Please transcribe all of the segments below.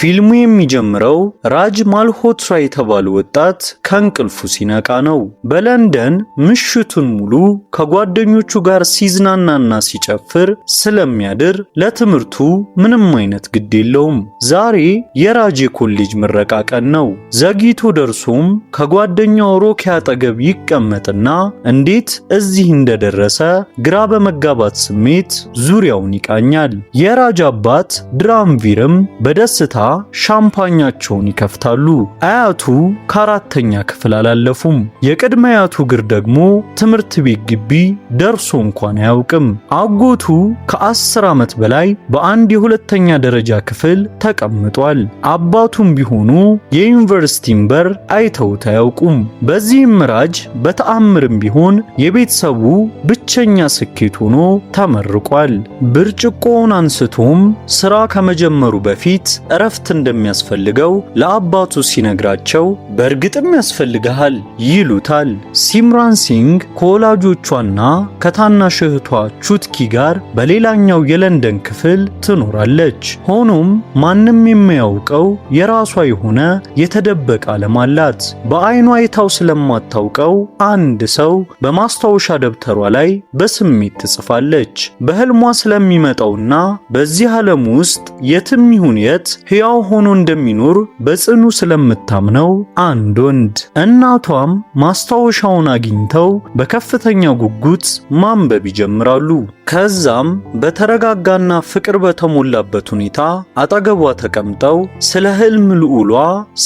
ፊልሙ የሚጀምረው ራጅ ማልሆትራ የተባለ ወጣት ከእንቅልፉ ሲነቃ ነው። በለንደን ምሽቱን ሙሉ ከጓደኞቹ ጋር ሲዝናናና ሲጨፍር ስለሚያድር ለትምህርቱ ምንም አይነት ግድ የለውም። ዛሬ የራጅ የኮሌጅ ምረቃ ቀን ነው። ዘግይቶ ደርሶም ከጓደኛው ሮኪ አጠገብ ይቀመጥና እንዴት እዚህ እንደደረሰ ግራ በመጋባት ስሜት ዙሪያውን ይቃኛል። የራጅ አባት ድራምቪርም በደስታ ሻምፓኛቸውን ይከፍታሉ። አያቱ ከአራተኛ ክፍል አላለፉም። የቅድመ አያቱ እግር ደግሞ ትምህርት ቤት ግቢ ደርሶ እንኳን አያውቅም። አጎቱ ከ10 ዓመት በላይ በአንድ የሁለተኛ ደረጃ ክፍል ተቀምጧል። አባቱም ቢሆኑ የዩኒቨርሲቲን በር አይተውት አያውቁም። በዚህም ራጅ በተአምርም ቢሆን የቤተሰቡ ብቸኛ ስኬት ሆኖ ተመርቋል። ብርጭቆውን አንስቶም ስራ ከመጀመሩ በፊት እረፍት እንደሚያስፈልገው ለአባቱ ሲነግራቸው በእርግጥም ያስፈልግሃል ይሉታል። ሲምራን ሲንግ ከወላጆቿና ከታናሽ እህቷ ቹትኪ ጋር በሌላኛው የለንደን ክፍል ትኖራለች። ሆኖም ማንም የማያውቀው የራሷ የሆነ የተደበቀ ዓለም አላት። በአይኗ አይታው ስለማታውቀው አንድ ሰው በማስታወሻ ደብተሯ ላይ በስሜት ትጽፋለች። በህልሟ ስለሚመጣውና በዚህ ዓለም ውስጥ የትም ይሁን የት ሕያው ሆኖ እንደሚኖር በጽኑ ስለምታምነው አንድ ወንድ። እናቷም ማስታወሻውን አግኝተው በከፍተኛ ጉጉት ማንበብ ይጀምራሉ። ከዛም በተረጋጋና ፍቅር በተሞላበት ሁኔታ አጠገቧ ተቀምጠው ስለ ህልም ልዑሏ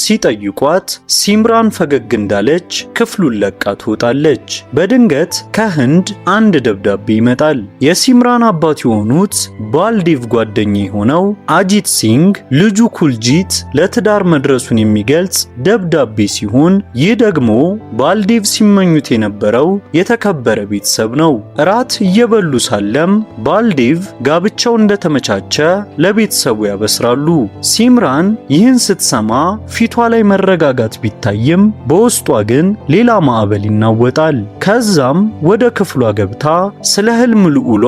ሲጠይቋት ሲምራን ፈገግ እንዳለች ክፍሉን ለቃ ትወጣለች። በድንገት ከህንድ አንድ ደብዳቤ ይመጣል። የሲምራን አባት የሆኑት ባልዴቭ ጓደኛ የሆነው አጂት ሲንግ ልጁ ኩልጂት ለትዳር መድረሱን የሚገልጽ ደብዳቤ ሲሆን ይህ ደግሞ ባልዴቭ ሲመኙት የነበረው የተከበረ ቤተሰብ ነው። እራት እየበሉ ሳለ ባልዴቭ ጋብቻው እንደተመቻቸ ለቤተሰቡ ያበስራሉ። ሲምራን ይህን ስትሰማ ፊቷ ላይ መረጋጋት ቢታይም በውስጧ ግን ሌላ ማዕበል ይናወጣል። ከዛም ወደ ክፍሏ ገብታ ስለ ህልም ልዑሏ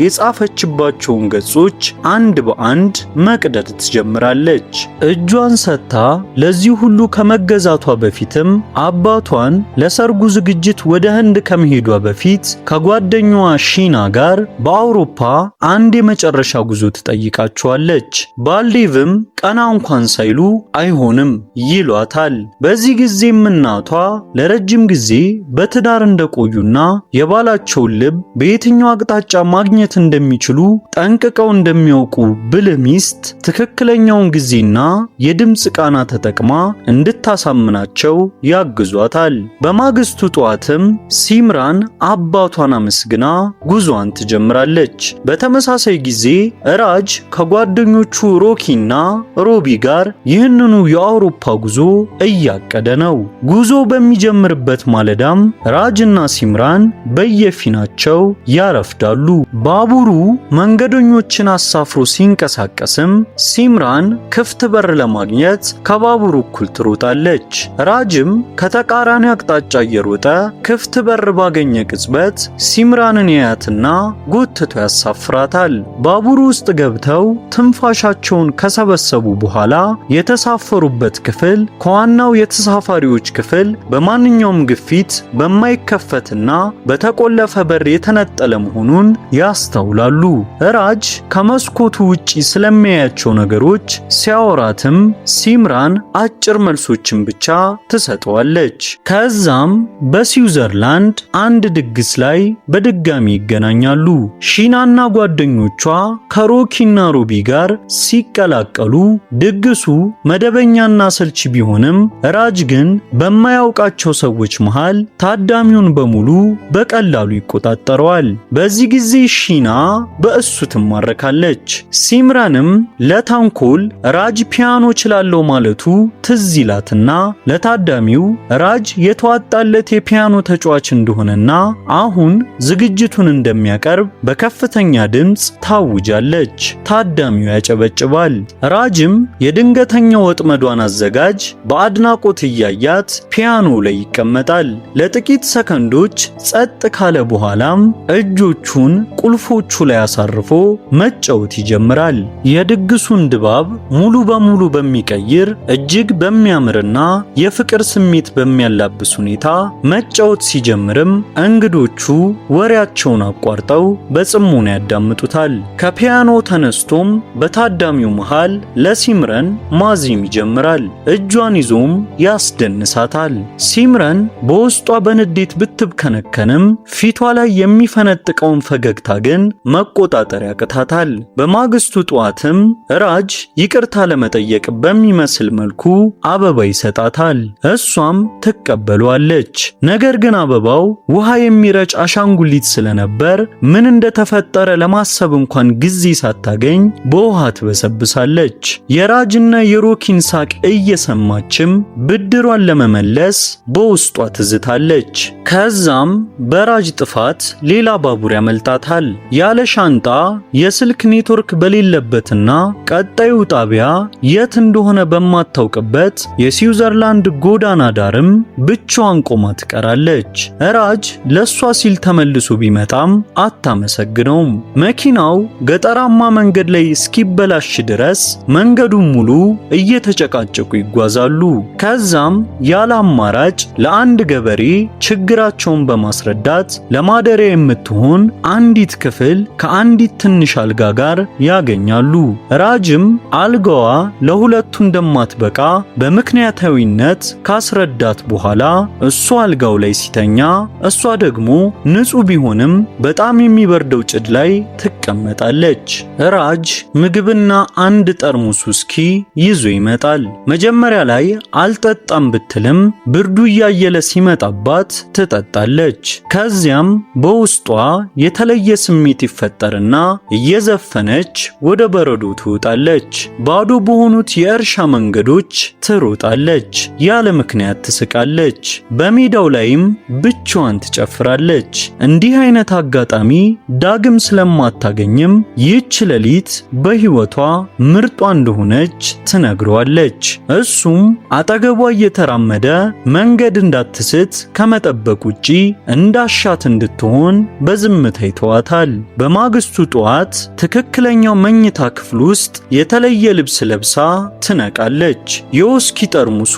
የጻፈችባቸውን ገጾች አንድ በአንድ መቅደድ ትጀምራለች። እጇን ሰጥታ ለዚህ ሁሉ ከመገዛቷ በፊትም አባቷን ለሰርጉ ዝግጅት ወደ ህንድ ከመሄዷ በፊት ከጓደኛዋ ሺና ጋር በአውሮፓ አንድ የመጨረሻ ጉዞ ትጠይቃቸዋለች። ባልዴቭም ቀና እንኳን ሳይሉ አይሆንም ይሏታል። በዚህ ጊዜም እናቷ ለረጅም ጊዜ በትዳር እንደቆዩና የባላቸውን ልብ በየትኛው አቅጣጫ ማግኘት እንደሚችሉ ጠንቅቀው እንደሚያውቁ ብልህ ሚስት ትክክለኛውን ጊዜና የድምፅ ቃና ተጠቅማ እንድታሳምናቸው ያግዟታል። በማግስቱ ጠዋትም ሲምራን አባቷን አመስግና ጉዞዋን ትጀምራለች። በተመሳሳይ ጊዜ ራጅ ከጓደኞቹ ሮኪና ሮቢ ጋር ይህንኑ የአውሮፓ ጉዞ እያቀደ ነው። ጉዞ በሚጀምርበት ማለዳም ራጅና ሲምራን በየፊናቸው ያረፍዳሉ። ባቡሩ መንገደኞችን አሳፍሮ ሲንቀሳቀስም ሲምራን ክፍት በር ለማግኘት ከባቡሩ እኩል ትሮጣለች። ራጅም ከተቃራኒ አቅጣጫ እየሮጠ ክፍት በር ባገኘ ቅጽበት ሲምራንን ያያትና ጎትቶ ያሳፍራታል። ባቡሩ ውስጥ ገብተው ትንፋሻቸውን ከሰበሰቡ በኋላ የተሳፈሩበት ክፍል ከዋናው የተሳፋሪዎች ክፍል በማንኛውም ግፊት በማይከፈትና በተቆለፈ በር የተነጠለ መሆኑን ያስተውላሉ። ራጅ ከመስኮቱ ውጪ ስለሚያያቸው ነገሮች ሲያወራትም ሲምራን አጭር መልሶችን ብቻ ትሰጠዋለች። ከዛም በስዊዘርላንድ አንድ ድግስ ላይ በድጋሚ ይገናኛሉ። ሺናና ጓደኞቿ ከሮኪና ሮቢ ጋር ሲቀላቀሉ ድግሱ መደበኛና ሰልቺ ቢሆንም ራጅ ግን በማያውቃቸው ሰዎች መሃል ታዳሚውን በሙሉ በቀላሉ ይቆጣጠረዋል። በዚህ ጊዜ ሺና በእሱ ትማረካለች። ሲምራንም ለታንኮል ራጅ ፒያኖ ችላለው ማለቱ ትዝ ይላትና ለታዳሚው ራጅ የተዋጣለት የፒያኖ ተጫዋች እንደሆነና አሁን ዝግጅቱን እንደሚያቀርብ ስትቀርብ በከፍተኛ ድምፅ ታውጃለች። ታዳሚው ያጨበጭባል። ራጅም የድንገተኛ ወጥመዷን አዘጋጅ በአድናቆት እያያት ፒያኖ ላይ ይቀመጣል። ለጥቂት ሰከንዶች ጸጥ ካለ በኋላም እጆቹን ቁልፎቹ ላይ አሳርፎ መጫወት ይጀምራል። የድግሱን ድባብ ሙሉ በሙሉ በሚቀይር እጅግ በሚያምርና የፍቅር ስሜት በሚያላብስ ሁኔታ መጫወት ሲጀምርም እንግዶቹ ወሬያቸውን አቋርጠው በጽሞና ያዳምጡታል። ከፒያኖ ተነስቶም በታዳሚው መሃል ለሲምረን ማዜም ይጀምራል። እጇን ይዞም ያስደንሳታል። ሲምረን በውስጧ በንዴት ብትብከነከንም ፊቷ ላይ የሚፈነጥቀውን ፈገግታ ግን መቆጣጠር ያቅታታል። በማግስቱ ጠዋትም ራጅ ይቅርታ ለመጠየቅ በሚመስል መልኩ አበባ ይሰጣታል። እሷም ትቀበሏለች። ነገር ግን አበባው ውሃ የሚረጭ አሻንጉሊት ስለነበር ምን እንደተፈጠረ ለማሰብ እንኳን ጊዜ ሳታገኝ በውሃ ትበሰብሳለች። የራጅና የሮኪን ሳቅ እየሰማችም ብድሯን ለመመለስ በውስጧ ትዝታለች። ከዛም በራጅ ጥፋት ሌላ ባቡር ያመልጣታል። ያለ ሻንጣ የስልክ ኔትወርክ በሌለበትና ቀጣዩ ጣቢያ የት እንደሆነ በማታውቅበት የስዊዘርላንድ ጎዳና ዳርም ብቻዋን ቆማ ትቀራለች። ራጅ ለሷ ሲል ተመልሶ ቢመጣም አታመሰግነውም። መኪናው ገጠራማ መንገድ ላይ እስኪበላሽ ድረስ መንገዱን ሙሉ እየተጨቃጨቁ ይጓዛሉ። ከዛም ያለ አማራጭ ለአንድ ገበሬ ችግራቸውን በማስረዳት ለማደሪያ የምትሆን አንዲት ክፍል ከአንዲት ትንሽ አልጋ ጋር ያገኛሉ። ራጅም አልጋዋ ለሁለቱ እንደማትበቃ በምክንያታዊነት ካስረዳት በኋላ እሱ አልጋው ላይ ሲተኛ፣ እሷ ደግሞ ንጹህ ቢሆንም በጣም የሚበርደው ጭድ ላይ ትቀመጣለች። ራጅ ምግብና አንድ ጠርሙስ ውስኪ ይዞ ይመጣል። መጀመሪያ ላይ አልጠጣም ብትልም ብርዱ እያየለ ሲመጣባት ትጠጣለች። ከዚያም በውስጧ የተለየ ስሜት ይፈጠርና እየዘፈነች ወደ በረዶ ትወጣለች። ባዶ በሆኑት የእርሻ መንገዶች ትሮጣለች። ያለ ምክንያት ትስቃለች። በሜዳው ላይም ብቻዋን ትጨፍራለች። እንዲህ አይነት አጋጣሚ ዳግም ስለማታገኝም ይህች ሌሊት በሕይወቷ ምርጧ እንደሆነች ትነግረዋለች። እሱም አጠገቧ እየተራመደ መንገድ እንዳትስት ከመጠበቅ ውጪ እንዳሻት እንድትሆን በዝምታ ይተዋታል። በማግስቱ ጠዋት ትክክለኛው መኝታ ክፍል ውስጥ የተለየ ልብስ ለብሳ ትነቃለች። የውስኪ ጠርሙሱ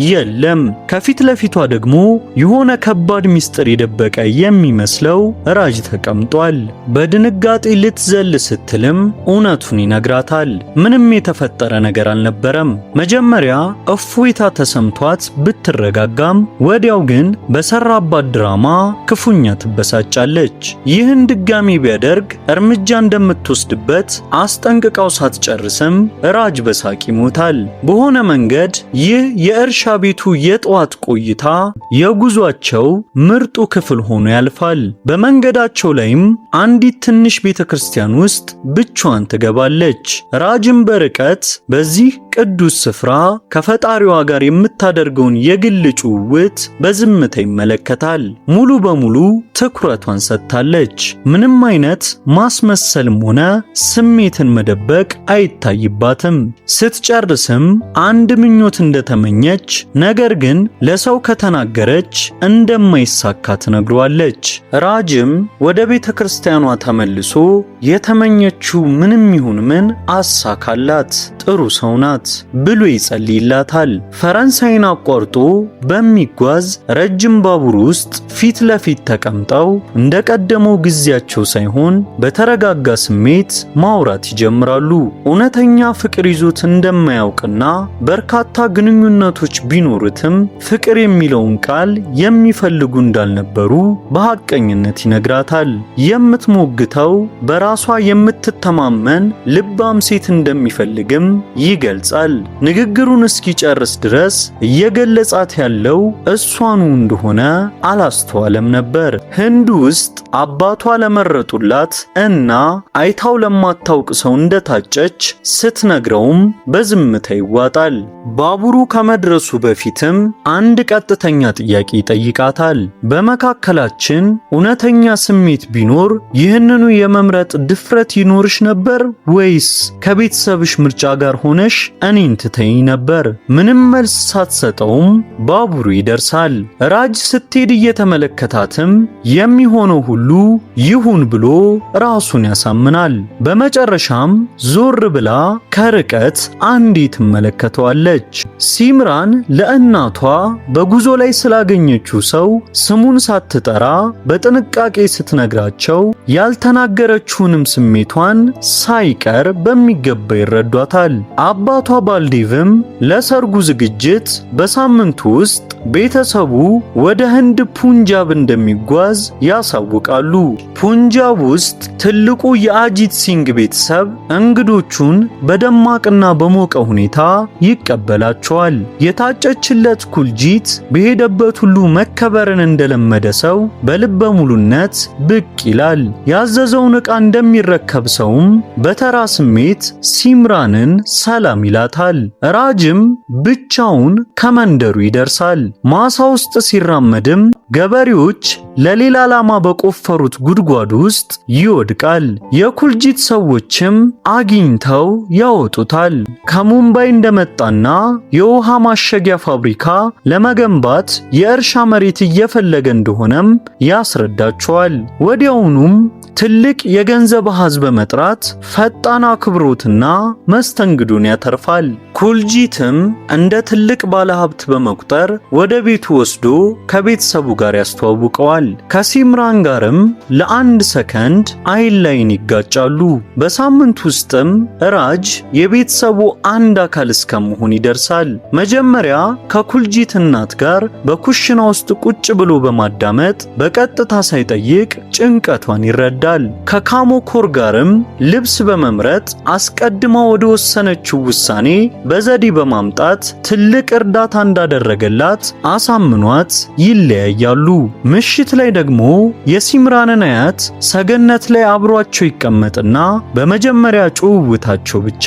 የለም። ከፊት ለፊቷ ደግሞ የሆነ ከባድ ምስጢር የደበቀ የሚመስለው ራጅ ተቀምጧል። በድንጋጤ ልትዘል ስትልም እውነቱን ይነግራታል። ምንም የተፈጠረ ነገር አልነበረም። መጀመሪያ እፎይታ ተሰምቷት ብትረጋጋም ወዲያው ግን በሰራባት ድራማ ክፉኛ ትበሳጫለች። ይህን ድጋሚ ቢያደርግ እርምጃ እንደምትወስድበት አስጠንቅቃው ሳትጨርስም ራጅ በሳቅ ይሞታል። በሆነ መንገድ ይህ የእርሻ ቤቱ የጠዋት ቆይታ የጉዟቸው ምርጡ ክፍል ሆኖ ያልፋል። በመንገዳቸው ላይም አንዲት ትንሽ ቤተክርስቲያን ውስጥ ብቻዋን ትገባለች። ራጅም በርቀት በዚህ ቅዱስ ስፍራ ከፈጣሪዋ ጋር የምታደርገውን የግል ጭውውት በዝምታ ይመለከታል። ሙሉ በሙሉ ትኩረቷን ሰጥታለች። ምንም አይነት ማስመሰልም ሆነ ስሜትን መደበቅ አይታይባትም። ስትጨርስም አንድ ምኞት እንደተመኘች ነገር ግን ለሰው ከተናገረች እንደማይሳካ ትነግሯለች። ራጅም ወደ ቤተ ክርስቲያኗ ተመልሶ የተመኘችው ምንም ይሁን ምን አሳካላት፣ ጥሩ ሰው ናት ብሎ ይጸልይላታል። ፈረንሳይን አቋርጦ በሚጓዝ ረጅም ባቡር ውስጥ ፊት ለፊት ተቀምጠው እንደቀደመው ጊዜያቸው ሳይሆን በተረጋጋ ስሜት ማውራት ይጀምራሉ። እውነተኛ ፍቅር ይዞት እንደማያውቅና በርካታ ግንኙነቶች ቢኖሩትም ፍቅር የሚለውን ቃል የሚፈልጉ እንዳልነበሩ በሐቀኝነት ይነግራታል። የምትሞግተው በራሷ የምትተማመን ልባም ሴት እንደሚፈልግም ይገልጻል። ንግግሩን እስኪጨርስ ድረስ እየገለጻት ያለው እሷኑ እንደሆነ አላስተዋለም ነበር። ህንድ ውስጥ አባቷ ለመረጡላት እና አይታው ለማታውቅ ሰው እንደታጨች ስትነግረውም በዝምታ ይዋጣል። ባቡሩ ከመድረሱ በፊትም አንድ ቀጥተኛ ጥያቄ ይጠይቃታል። በመካከላችን እውነተኛ ስሜት ቢኖር ቢኖር ይህንኑ የመምረጥ ድፍረት ይኖርሽ ነበር ወይስ ከቤተሰብሽ ምርጫ ጋር ሆነሽ እኔን ትተኝ ነበር? ምንም መልስ ሳትሰጠውም ባቡሩ ይደርሳል። ራጅ ስትሄድ እየተመለከታትም የሚሆነው ሁሉ ይሁን ብሎ ራሱን ያሳምናል። በመጨረሻም ዞር ብላ ከርቀት አንዴ ትመለከተዋለች። ሲምራን ለእናቷ በጉዞ ላይ ስላገኘችው ሰው ስሙን ሳትጠራ በጥንቃቄ ስትነግራቸው ያልተናገረችውንም ስሜቷን ሳይቀር በሚገባ ይረዷታል። አባቷ ባልዴቭም ለሰርጉ ዝግጅት በሳምንቱ ውስጥ ቤተሰቡ ወደ ህንድ ፑንጃብ እንደሚጓዝ ያሳውቃሉ። ፑንጃብ ውስጥ ትልቁ የአጂት ሲንግ ቤተሰብ እንግዶቹን በደማቅና በሞቀ ሁኔታ ይቀበላቸዋል። የታጨችለት ኩልጂት በሄደበት ሁሉ መከበርን እንደለመደ ሰው በልበ ሙሉነት ብቅ ይላል። ያዘዘውን ዕቃ እንደሚረከብ ሰውም በተራ ስሜት ሲምራንን ሰላም ይላታል። ራጅም ብቻውን ከመንደሩ ይደርሳል። ማሳ ውስጥ ሲራመድም ገበሬዎች ለሌላ ዓላማ በቆፈሩት ጉድጓድ ውስጥ ይወድቃል። የኩልጂት ሰዎችም አግኝተው ያወጡታል። ከሙምባይ እንደመጣና የውሃ ማሸጊያ ፋብሪካ ለመገንባት የእርሻ መሬት እየፈለገ እንደሆነም ያስረዳቸዋል። ወዲያውኑም ትልቅ የገንዘብ አሃዝ በመጥራት ፈጣን አክብሮትና መስተንግዶን ያተርፋል። ኩልጂትም እንደ ትልቅ ባለሀብት በመቁጠር ወደ ቤቱ ወስዶ ከቤተሰቡ ጋር ያስተዋውቀዋል። ከሲምራን ጋርም ለአንድ ሰከንድ አይን ላይን ይጋጫሉ። በሳምንት ውስጥም ራጅ የቤተሰቡ አንድ አካል እስከመሆን ይደርሳል። መጀመሪያ ከኩልጂት እናት ጋር በኩሽና ውስጥ ቁጭ ብሎ በማዳመጥ በቀጥታ ሳይጠይቅ ጭንቀቷን ይረዳል። ከካሞኮር ጋርም ልብስ በመምረጥ አስቀድማ ወደ ወሰነችው ውሳኔ በዘዴ በማምጣት ትልቅ እርዳታ እንዳደረገላት አሳምኗት ይለያያሉ። ምሽት ላይ ደግሞ የሲምራንን አያት ሰገነት ላይ አብሯቸው ይቀመጥና በመጀመሪያ ጭውውታቸው ብቻ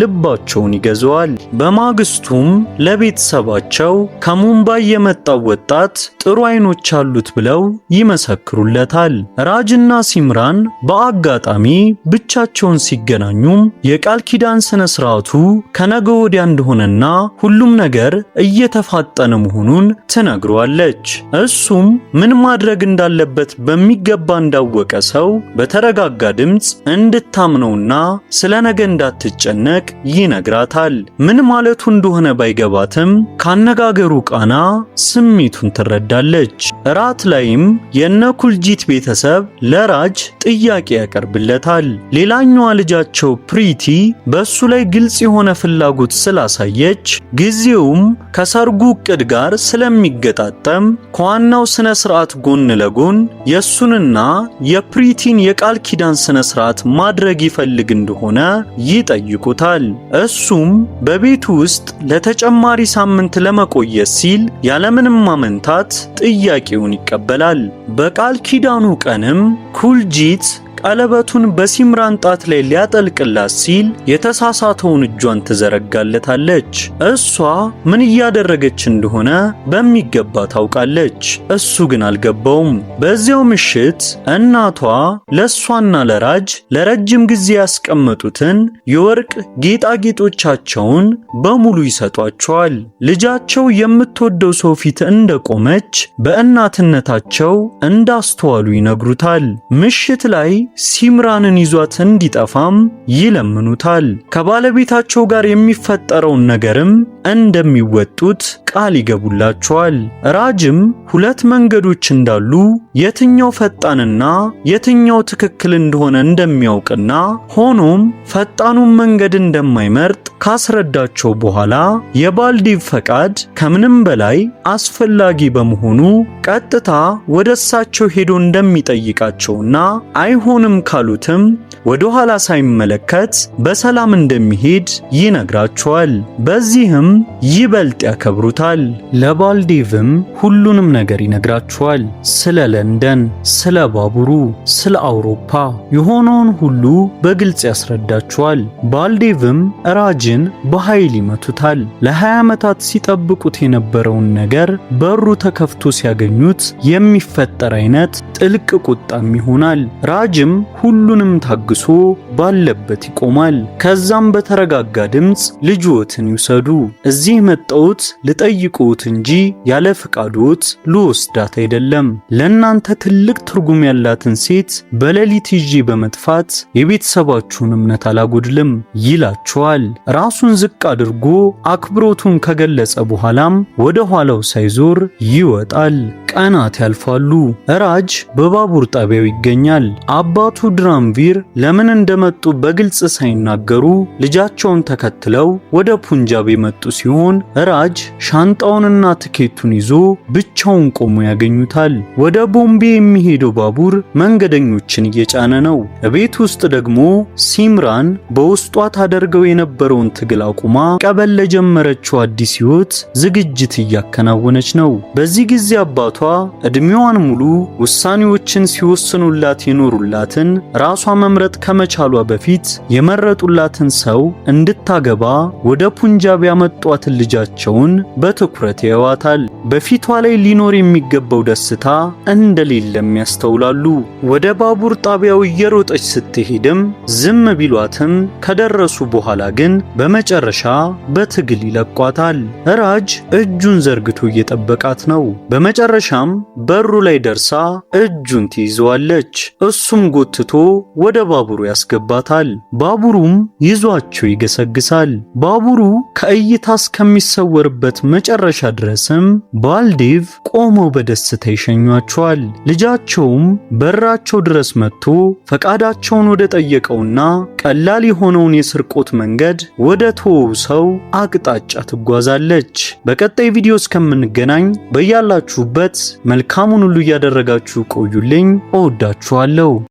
ልባቸውን ይገዛዋል። በማግስቱም ለቤተሰባቸው ከሙምባይ የመጣው ወጣት ጥሩ አይኖች አሉት ብለው ይመሰክሩለታል። ራጅና ሲምራን በአጋጣሚ ብቻቸውን ሲገናኙም የቃል ኪዳን ስነ ስርዓቱ ከነገ ወዲያ እንደሆነና ሁሉም ነገር እየተፋጠነ መሆኑን ትነግረዋለች። እሱም ምን ማድረግ እንዳለበት በሚገባ እንዳወቀ ሰው በተረጋጋ ድምፅ እንድታምነውና ስለ ነገ እንዳትጨነቅ ይነግራታል። ምን ማለቱ እንደሆነ ባይገባትም ካነጋገሩ ቃና ስሜቱን ትረዳለች። እራት ላይም የነኩልጂት ቤተሰብ ለራጅ ጥያቄ ያቀርብለታል። ሌላኛዋ ልጃቸው ፕሪቲ በሱ ላይ ግልጽ የሆነ ፍላጎት ስላሳየች ጊዜውም ከሰርጉ ዕቅድ ጋር ስለሚገጣጠም ከዋናው ስነ ስርዓት ጎን ለጎን የሱንና የፕሪቲን የቃል ኪዳን ስነ ስርዓት ማድረግ ይፈልግ እንደሆነ ይጠይቁታል። እሱም በቤቱ ውስጥ ለተጨማሪ ሳምንት ለመቆየት ሲል ያለምንም ማመንታት ጥያቄውን ይቀበላል። በቃል ኪዳኑ ቀንም ኩልጂት ቀለበቱን በሲምራን ጣት ላይ ሊያጠልቅላት ሲል የተሳሳተውን እጇን ትዘረጋለታለች። እሷ ምን እያደረገች እንደሆነ በሚገባ ታውቃለች። እሱ ግን አልገባውም። በዚያው ምሽት እናቷ ለሷና ለራጅ ለረጅም ጊዜ ያስቀመጡትን የወርቅ ጌጣጌጦቻቸውን በሙሉ ይሰጧቸዋል። ልጃቸው የምትወደው ሰው ፊት እንደቆመች በእናትነታቸው እንዳስተዋሉ ይነግሩታል። ምሽት ላይ ሲምራንን ይዟት እንዲጠፋም ይለምኑታል። ከባለቤታቸው ጋር የሚፈጠረውን ነገርም እንደሚወጡት ቃል ይገቡላቸዋል። ራጅም ሁለት መንገዶች እንዳሉ የትኛው ፈጣንና የትኛው ትክክል እንደሆነ እንደሚያውቅና ሆኖም ፈጣኑን መንገድ እንደማይመርጥ ካስረዳቸው በኋላ የባልዴቭ ፈቃድ ከምንም በላይ አስፈላጊ በመሆኑ ቀጥታ ወደ እሳቸው ሄዶ እንደሚጠይቃቸውና አይሆንም ካሉትም ወደ ኋላ ሳይመለከት በሰላም እንደሚሄድ ይነግራቸዋል። በዚህም ይበልጥ ያከብሩታል። ይጠይቁታል። ለባልዴቭም ሁሉንም ነገር ይነግራቸዋል። ስለ ለንደን፣ ስለ ባቡሩ፣ ስለ አውሮፓ የሆነውን ሁሉ በግልጽ ያስረዳቸዋል። ባልዴቭም ራጅን በኃይል ይመቱታል። ለ20 ዓመታት ሲጠብቁት የነበረውን ነገር በሩ ተከፍቶ ሲያገኙት የሚፈጠር አይነት ጥልቅ ቁጣም ይሆናል። ራጅም ሁሉንም ታግሶ ባለበት ይቆማል። ከዛም በተረጋጋ ድምፅ ልጅዎትን ይውሰዱ፣ እዚህ መጣሁት ልጠይቅዎት እንጂ ያለ ፍቃዶት ልወስዳት አይደለም። ለእናንተ ትልቅ ትርጉም ያላትን ሴት በሌሊት ይዤ በመጥፋት የቤተሰባችሁን እምነት አላጎድልም ይላቸዋል። ራሱን ዝቅ አድርጎ አክብሮቱን ከገለጸ በኋላም ወደ ኋላው ሳይዞር ይወጣል። ቀናት ያልፋሉ። ራጅ በባቡር ጣቢያው ይገኛል። አባቱ ድራምቪር ለምን እንደመጡ በግልጽ ሳይናገሩ ልጃቸውን ተከትለው ወደ ፑንጃብ የመጡ ሲሆን ራጅ ሻንጣውንና ትኬቱን ይዞ ብቻውን ቆሞ ያገኙታል። ወደ ቦምቤ የሚሄደው ባቡር መንገደኞችን እየጫነ ነው። ቤት ውስጥ ደግሞ ሲምራን በውስጧ ታደርገው የነበረውን ትግል አቁማ ቀበል ለጀመረችው አዲስ ሕይወት ዝግጅት እያከናወነች ነው። በዚህ ጊዜ አባቷ እድሜዋን ሙሉ ውሳኔዎችን ሲወስኑላት የኖሩላትን ራሷ መምረጥ ከመቻሏ በፊት የመረጡላትን ሰው እንድታገባ ወደ ፑንጃብ ያመጧትን ልጃቸውን በትኩረት ያዩዋታል። በፊቷ ላይ ሊኖር የሚገባው ደስታ እንደሌለም ያስተውላሉ። ወደ ባቡር ጣቢያው እየሮጠች ስትሄድም ዝም ቢሏትም ከደረሱ በኋላ ግን በመጨረሻ በትግል ይለቋታል። ራጅ እጁን ዘርግቶ እየጠበቃት ነው። በመጨረሻም በሩ ላይ ደርሳ እጁን ትይዘዋለች። እሱም ጎትቶ ወደ ባቡሩ ያስገባታል። ባቡሩም ይዟቸው ይገሰግሳል። ባቡሩ ከእይታ እስከሚሰወርበት መጨረሻ ድረስም ባልዴቭ ቆመው በደስታ ይሸኟቸዋል። ልጃቸውም በራቸው ድረስ መጥቶ ፈቃዳቸውን ወደ ጠየቀውና ቀላል የሆነውን የስርቆት መንገድ ወደ ተወው ሰው አቅጣጫ ትጓዛለች። በቀጣይ ቪዲዮ እስከምንገናኝ በያላችሁበት መልካሙን ሁሉ እያደረጋችሁ ቆዩልኝ። እወዳችኋለሁ።